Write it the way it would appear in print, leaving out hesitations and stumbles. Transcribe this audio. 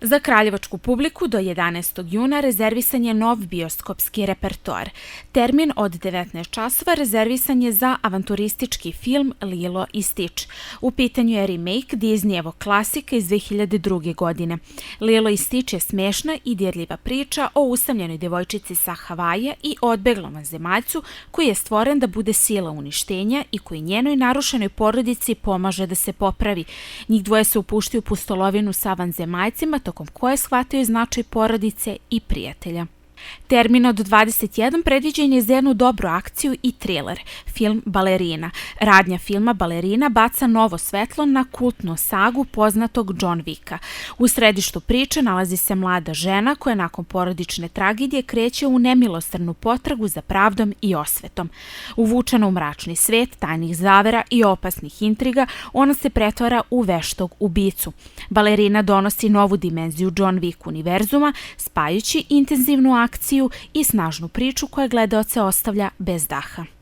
Za kraljevačku publiku do 11. juna rezervisan je nov bioskopski repertoar. Termin od 19 časova rezervisan je za avanturistički film Lilo i Stitch. U pitanju je remake Disneyevog klasika iz 2002. godine. Lilo i Stitch je smešna i dirljiva priča o usamljenoj devojčici sa Havaja i odbeglom vanzemaljcu koji je stvoren da bude sila uništenja i koji njenoj narušenoj porodici pomaže da se popravi. Njih dvoje se upuštaju u pustolovinu sa vanzemaljcima tokom koje shvataju značaj porodice i prijatelja. Termin od 21 predviđen je za jednu dobru akciju i triler, film Balerina. Radnja filma Balerina baca novo svetlo na kultnu sagu poznatog John Wicka. U središtu priče nalazi se mlada žena koja nakon porodične tragedije kreće u nemilosrdnu potragu za pravdom i osvetom. Uvučena u mračni svet, tajnih zavera i opasnih intriga, ona se pretvara u veštog ubicu. Balerina donosi novu dimenziju John Wick univerzuma, spajajući intenzivnu akciju i snažnu priču koja gledaoce ostavlja bez daha.